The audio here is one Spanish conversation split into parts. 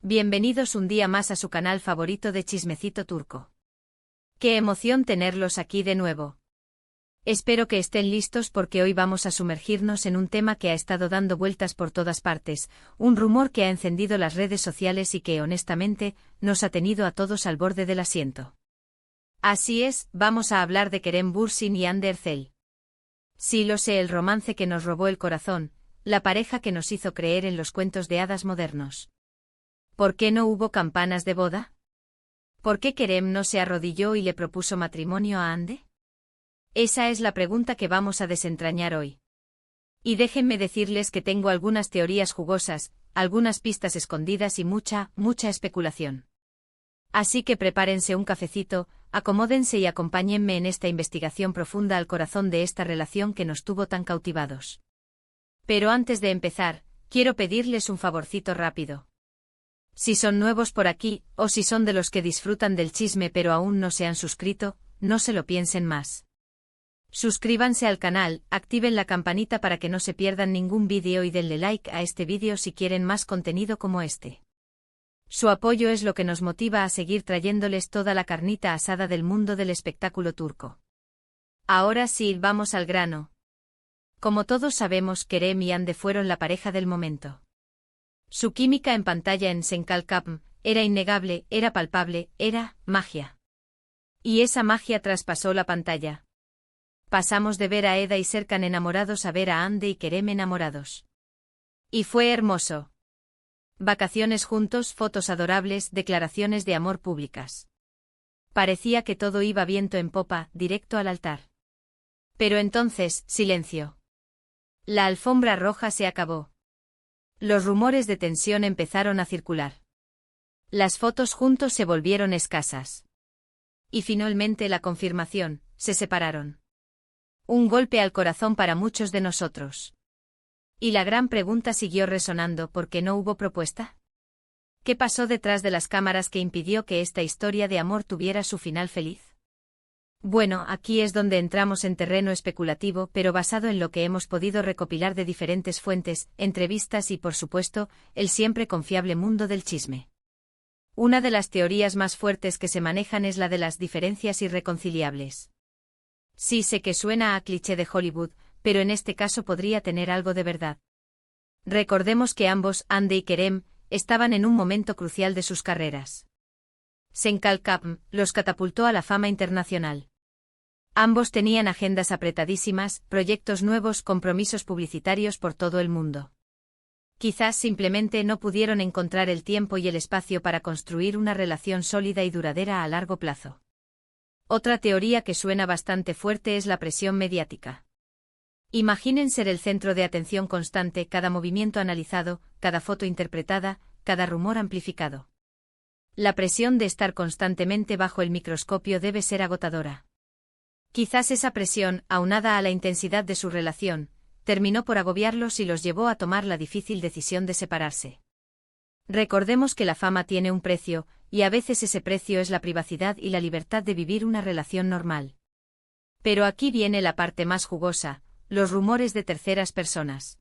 Bienvenidos un día más a su canal favorito de Chismecito Turco. ¡Qué emoción tenerlos aquí de nuevo! Espero que estén listos porque hoy vamos a sumergirnos en un tema que ha estado dando vueltas por todas partes, un rumor que ha encendido las redes sociales y que, honestamente, nos ha tenido a todos al borde del asiento. Así es, vamos a hablar de Kerem Bürsin y Hande Erçel. Sí, lo sé, el romance que nos robó el corazón, la pareja que nos hizo creer en los cuentos de hadas modernos. ¿Por qué no hubo campanas de boda? ¿Por qué Kerem no se arrodilló y le propuso matrimonio a Hande? Esa es la pregunta que vamos a desentrañar hoy. Y déjenme decirles que tengo algunas teorías jugosas, algunas pistas escondidas y mucha especulación. Así que prepárense un cafecito, acomódense y acompáñenme en esta investigación profunda al corazón de esta relación que nos tuvo tan cautivados. Pero antes de empezar, quiero pedirles un favorcito rápido. Si son nuevos por aquí, o si son de los que disfrutan del chisme pero aún no se han suscrito, no se lo piensen más. Suscríbanse al canal, activen la campanita para que no se pierdan ningún vídeo y denle like a este vídeo si quieren más contenido como este. Su apoyo es lo que nos motiva a seguir trayéndoles toda la carnita asada del mundo del espectáculo turco. Ahora sí, vamos al grano. Como todos sabemos, Kerem y Hande fueron la pareja del momento. Su química en pantalla en Senkalkapm era innegable, era palpable, era magia. Y esa magia traspasó la pantalla. Pasamos de ver a Eda y Serkan enamorados a ver a Hande y Kerem enamorados. Y fue hermoso. Vacaciones juntos, fotos adorables, declaraciones de amor públicas. Parecía que todo iba viento en popa, directo al altar. Pero entonces, silencio. La alfombra roja se acabó. Los rumores de tensión empezaron a circular. Las fotos juntos se volvieron escasas. Y finalmente la confirmación, se separaron. Un golpe al corazón para muchos de nosotros. Y la gran pregunta siguió resonando: ¿por qué no hubo propuesta? ¿Qué pasó detrás de las cámaras que impidió que esta historia de amor tuviera su final feliz? Bueno, aquí es donde entramos en terreno especulativo, pero basado en lo que hemos podido recopilar de diferentes fuentes, entrevistas y, por supuesto, el siempre confiable mundo del chisme. Una de las teorías más fuertes que se manejan es la de las diferencias irreconciliables. Sí, sé que suena a cliché de Hollywood, pero en este caso podría tener algo de verdad. Recordemos que ambos, Hande y Kerem, estaban en un momento crucial de sus carreras. Senkalkapm los catapultó a la fama internacional. Ambos tenían agendas apretadísimas, proyectos nuevos, compromisos publicitarios por todo el mundo. Quizás simplemente no pudieron encontrar el tiempo y el espacio para construir una relación sólida y duradera a largo plazo. Otra teoría que suena bastante fuerte es la presión mediática. Imaginen ser el centro de atención constante, cada movimiento analizado, cada foto interpretada, cada rumor amplificado. La presión de estar constantemente bajo el microscopio debe ser agotadora. Quizás esa presión, aunada a la intensidad de su relación, terminó por agobiarlos y los llevó a tomar la difícil decisión de separarse. Recordemos que la fama tiene un precio, y a veces ese precio es la privacidad y la libertad de vivir una relación normal. Pero aquí viene la parte más jugosa, los rumores de terceras personas.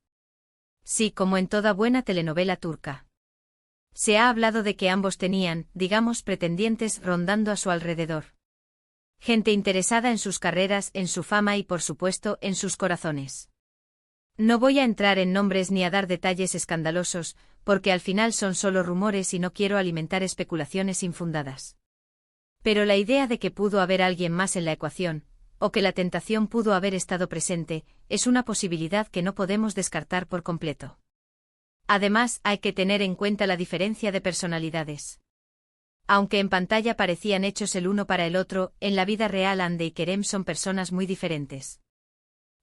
Sí, como en toda buena telenovela turca. Se ha hablado de que ambos tenían, digamos, pretendientes rondando a su alrededor. Gente interesada en sus carreras, en su fama y, por supuesto, en sus corazones. No voy a entrar en nombres ni a dar detalles escandalosos, porque al final son solo rumores y no quiero alimentar especulaciones infundadas. Pero la idea de que pudo haber alguien más en la ecuación, o que la tentación pudo haber estado presente, es una posibilidad que no podemos descartar por completo. Además, hay que tener en cuenta la diferencia de personalidades. Aunque en pantalla parecían hechos el uno para el otro, en la vida real Hande y Kerem son personas muy diferentes.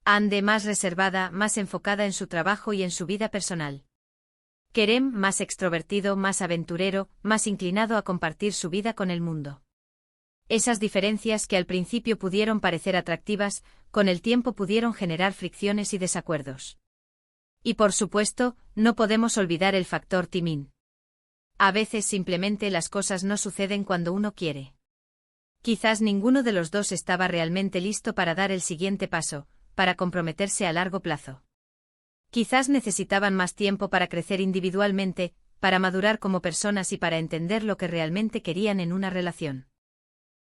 Hande más reservada, más enfocada en su trabajo y en su vida personal. Kerem más extrovertido, más aventurero, más inclinado a compartir su vida con el mundo. Esas diferencias que al principio pudieron parecer atractivas, con el tiempo pudieron generar fricciones y desacuerdos. Y por supuesto, no podemos olvidar el factor timing. A veces simplemente las cosas no suceden cuando uno quiere. Quizás ninguno de los dos estaba realmente listo para dar el siguiente paso, para comprometerse a largo plazo. Quizás necesitaban más tiempo para crecer individualmente, para madurar como personas y para entender lo que realmente querían en una relación.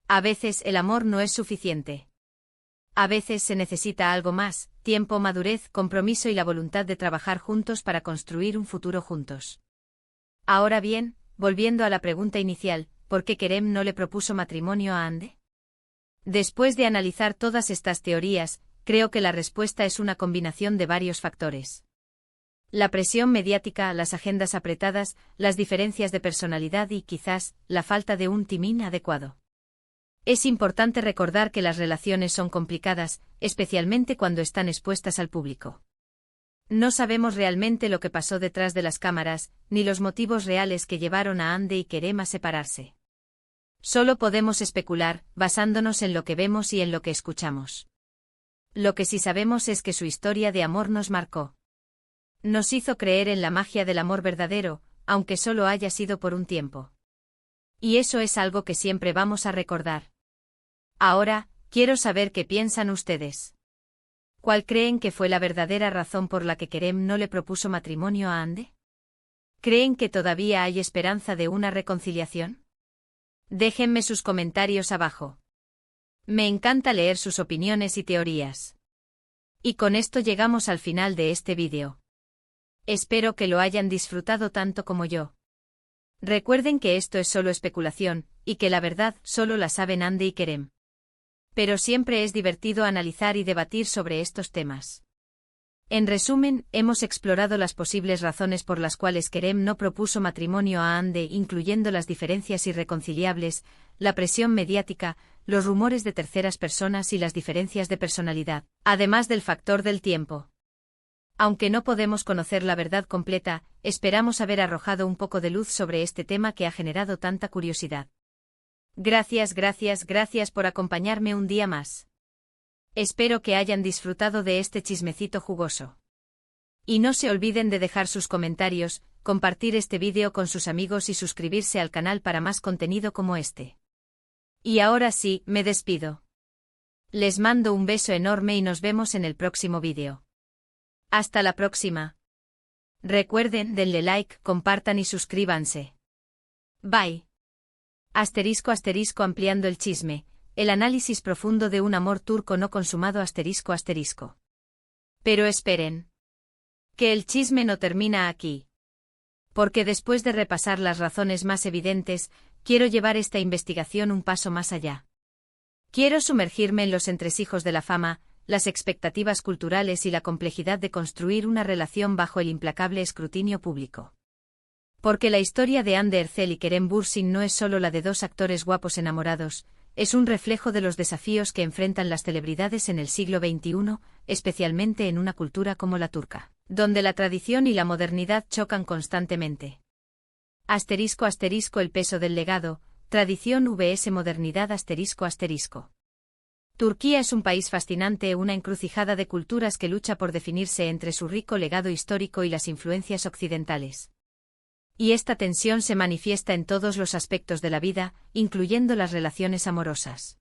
A veces el amor no es suficiente. A veces se necesita algo más: tiempo, madurez, compromiso y la voluntad de trabajar juntos para construir un futuro juntos. Ahora bien, volviendo a la pregunta inicial, ¿por qué Kerem no le propuso matrimonio a Hande? Después de analizar todas estas teorías, creo que la respuesta es una combinación de varios factores. La presión mediática, las agendas apretadas, las diferencias de personalidad y, quizás, la falta de un timing adecuado. Es importante recordar que las relaciones son complicadas, especialmente cuando están expuestas al público. No sabemos realmente lo que pasó detrás de las cámaras, ni los motivos reales que llevaron a Hande y Kerem a separarse. Solo podemos especular, basándonos en lo que vemos y en lo que escuchamos. Lo que sí sabemos es que su historia de amor nos marcó. Nos hizo creer en la magia del amor verdadero, aunque solo haya sido por un tiempo. Y eso es algo que siempre vamos a recordar. Ahora, quiero saber qué piensan ustedes. ¿Cuál creen que fue la verdadera razón por la que Kerem no le propuso matrimonio a Hande? ¿Creen que todavía hay esperanza de una reconciliación? Déjenme sus comentarios abajo. Me encanta leer sus opiniones y teorías. Y con esto llegamos al final de este vídeo. Espero que lo hayan disfrutado tanto como yo. Recuerden que esto es solo especulación, y que la verdad solo la saben Hande y Kerem. Pero siempre es divertido analizar y debatir sobre estos temas. En resumen, hemos explorado las posibles razones por las cuales Kerem no propuso matrimonio a Hande, incluyendo las diferencias irreconciliables, la presión mediática, los rumores de terceras personas y las diferencias de personalidad, además del factor del tiempo. Aunque no podemos conocer la verdad completa, esperamos haber arrojado un poco de luz sobre este tema que ha generado tanta curiosidad. Gracias por acompañarme un día más. Espero que hayan disfrutado de este chismecito jugoso. Y no se olviden de dejar sus comentarios, compartir este vídeo con sus amigos y suscribirse al canal para más contenido como este. Y ahora sí, me despido. Les mando un beso enorme y nos vemos en el próximo vídeo. Hasta la próxima. Recuerden, denle like, compartan y suscríbanse. Bye. Ampliando el chisme, el análisis profundo de un amor turco no consumado ***. Pero esperen. Que el chisme no termina aquí. Porque después de repasar las razones más evidentes, quiero llevar esta investigación un paso más allá. Quiero sumergirme en los entresijos de la fama, las expectativas culturales y la complejidad de construir una relación bajo el implacable escrutinio público. Porque la historia de Hande Erçel y Kerem Bürsin no es solo la de dos actores guapos enamorados, es un reflejo de los desafíos que enfrentan las celebridades en el siglo XXI, especialmente en una cultura como la turca, donde la tradición y la modernidad chocan constantemente. ***, el peso del legado, tradición vs modernidad ***. Turquía es un país fascinante, una encrucijada de culturas que lucha por definirse entre su rico legado histórico y las influencias occidentales. Y esta tensión se manifiesta en todos los aspectos de la vida, incluyendo las relaciones amorosas.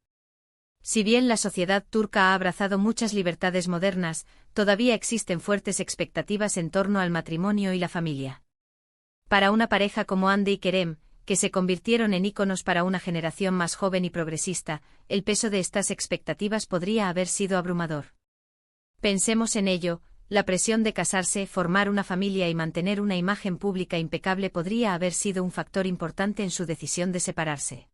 Si bien la sociedad turca ha abrazado muchas libertades modernas, todavía existen fuertes expectativas en torno al matrimonio y la familia. Para una pareja como Hande y Kerem, que se convirtieron en íconos para una generación más joven y progresista, el peso de estas expectativas podría haber sido abrumador. Pensemos en ello. La presión de casarse, formar una familia y mantener una imagen pública impecable podría haber sido un factor importante en su decisión de separarse.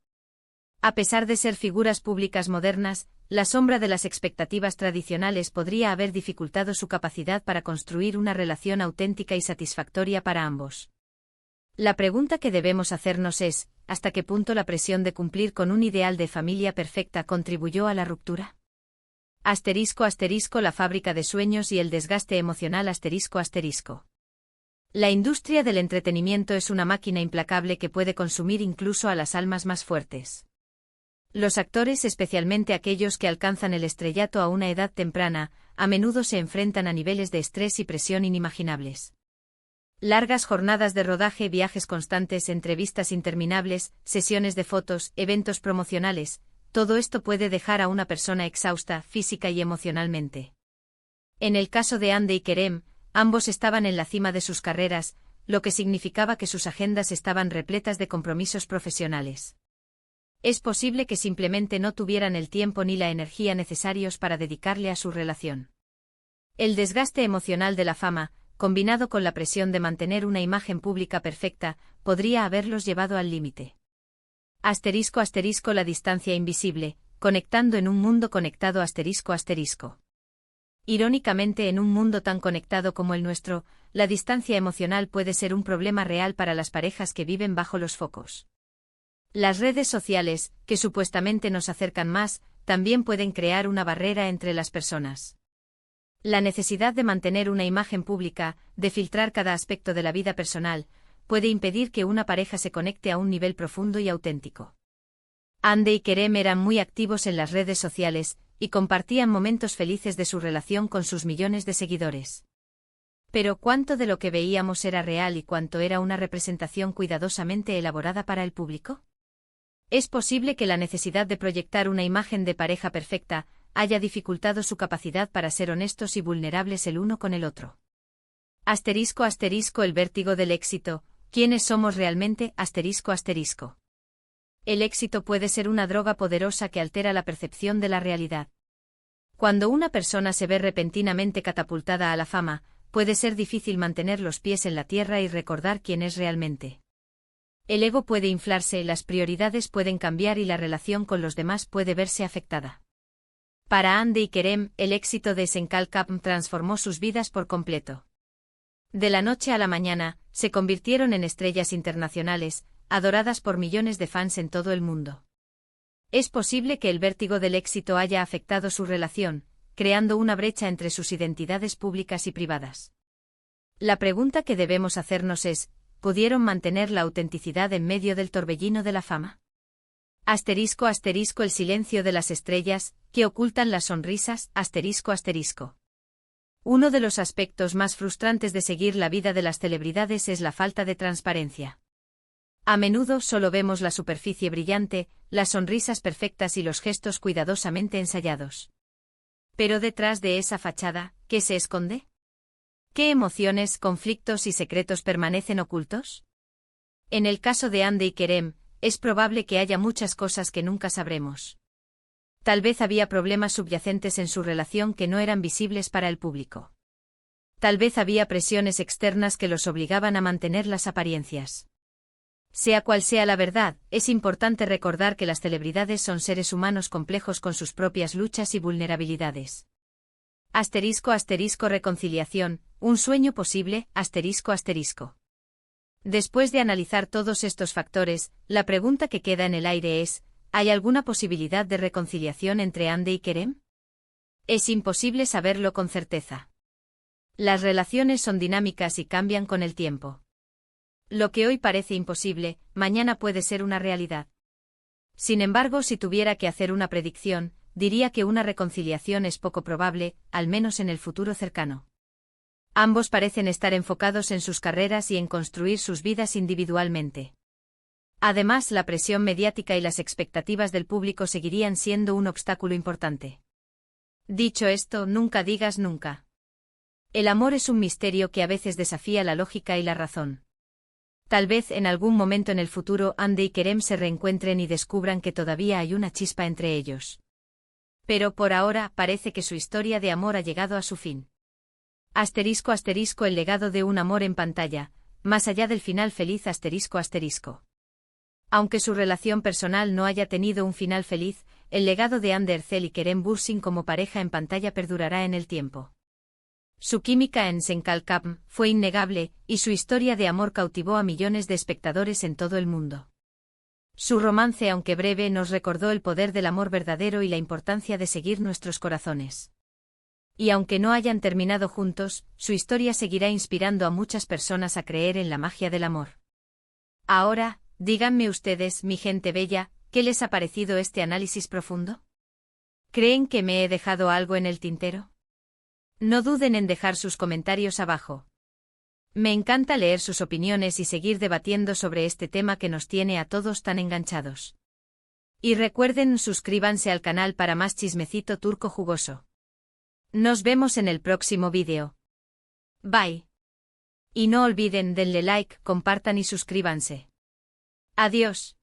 A pesar de ser figuras públicas modernas, la sombra de las expectativas tradicionales podría haber dificultado su capacidad para construir una relación auténtica y satisfactoria para ambos. La pregunta que debemos hacernos es, ¿hasta qué punto la presión de cumplir con un ideal de familia perfecta contribuyó a la ruptura? ***, la fábrica de sueños y el desgaste emocional ***. La industria del entretenimiento es una máquina implacable que puede consumir incluso a las almas más fuertes. Los actores, especialmente aquellos que alcanzan el estrellato a una edad temprana, a menudo se enfrentan a niveles de estrés y presión inimaginables. Largas jornadas de rodaje, viajes constantes, entrevistas interminables, sesiones de fotos, eventos promocionales, todo esto puede dejar a una persona exhausta física y emocionalmente. En el caso de Hande y Kerem, ambos estaban en la cima de sus carreras, lo que significaba que sus agendas estaban repletas de compromisos profesionales. Es posible que simplemente no tuvieran el tiempo ni la energía necesarios para dedicarle a su relación. El desgaste emocional de la fama, combinado con la presión de mantener una imagen pública perfecta, podría haberlos llevado al límite. *** La distancia invisible, conectando en un mundo conectado ***. Irónicamente, en un mundo tan conectado como el nuestro, la distancia emocional puede ser un problema real para las parejas que viven bajo los focos. Las redes sociales, que supuestamente nos acercan más, también pueden crear una barrera entre las personas. La necesidad de mantener una imagen pública, de filtrar cada aspecto de la vida personal, puede impedir que una pareja se conecte a un nivel profundo y auténtico. Hande y Kerem eran muy activos en las redes sociales, y compartían momentos felices de su relación con sus millones de seguidores. Pero ¿cuánto de lo que veíamos era real y cuánto era una representación cuidadosamente elaborada para el público? Es posible que la necesidad de proyectar una imagen de pareja perfecta haya dificultado su capacidad para ser honestos y vulnerables el uno con el otro. *** El vértigo del éxito. ¿Quiénes somos realmente? ***. El éxito puede ser una droga poderosa que altera la percepción de la realidad. Cuando una persona se ve repentinamente catapultada a la fama, puede ser difícil mantener los pies en la tierra y recordar quién es realmente. El ego puede inflarse, las prioridades pueden cambiar y la relación con los demás puede verse afectada. Para Hande y Kerem, el éxito de Senkalkap transformó sus vidas por completo. De la noche a la mañana, se convirtieron en estrellas internacionales, adoradas por millones de fans en todo el mundo. Es posible que el vértigo del éxito haya afectado su relación, creando una brecha entre sus identidades públicas y privadas. La pregunta que debemos hacernos es, ¿pudieron mantener la autenticidad en medio del torbellino de la fama? ***, el silencio de las estrellas, que ocultan las sonrisas, ***. Uno de los aspectos más frustrantes de seguir la vida de las celebridades es la falta de transparencia. A menudo solo vemos la superficie brillante, las sonrisas perfectas y los gestos cuidadosamente ensayados. Pero detrás de esa fachada, ¿qué se esconde? ¿Qué emociones, conflictos y secretos permanecen ocultos? En el caso de Hande y Kerem, es probable que haya muchas cosas que nunca sabremos. Tal vez había problemas subyacentes en su relación que no eran visibles para el público. Tal vez había presiones externas que los obligaban a mantener las apariencias. Sea cual sea la verdad, es importante recordar que las celebridades son seres humanos complejos con sus propias luchas y vulnerabilidades. *** Reconciliación, un sueño posible, ***. Después de analizar todos estos factores, la pregunta que queda en el aire es, ¿hay alguna posibilidad de reconciliación entre Hande y Kerem? Es imposible saberlo con certeza. Las relaciones son dinámicas y cambian con el tiempo. Lo que hoy parece imposible, mañana puede ser una realidad. Sin embargo, si tuviera que hacer una predicción, diría que una reconciliación es poco probable, al menos en el futuro cercano. Ambos parecen estar enfocados en sus carreras y en construir sus vidas individualmente. Además, la presión mediática y las expectativas del público seguirían siendo un obstáculo importante. Dicho esto, nunca digas nunca. El amor es un misterio que a veces desafía la lógica y la razón. Tal vez en algún momento en el futuro Hande y Kerem se reencuentren y descubran que todavía hay una chispa entre ellos. Pero por ahora parece que su historia de amor ha llegado a su fin. ***, el legado de un amor en pantalla, más allá del final feliz ***. Aunque su relación personal no haya tenido un final feliz, el legado de Hande Erçel y Kerem Bürsin como pareja en pantalla perdurará en el tiempo. Su química en Senkalkap fue innegable, y su historia de amor cautivó a millones de espectadores en todo el mundo. Su romance, aunque breve, nos recordó el poder del amor verdadero y la importancia de seguir nuestros corazones. Y aunque no hayan terminado juntos, su historia seguirá inspirando a muchas personas a creer en la magia del amor. Ahora, díganme ustedes, mi gente bella, ¿qué les ha parecido este análisis profundo? ¿Creen que me he dejado algo en el tintero? No duden en dejar sus comentarios abajo. Me encanta leer sus opiniones y seguir debatiendo sobre este tema que nos tiene a todos tan enganchados. Y recuerden, suscríbanse al canal para más chismecito turco jugoso. Nos vemos en el próximo vídeo. Bye. Y no olviden denle like, compartan y suscríbanse. Adiós.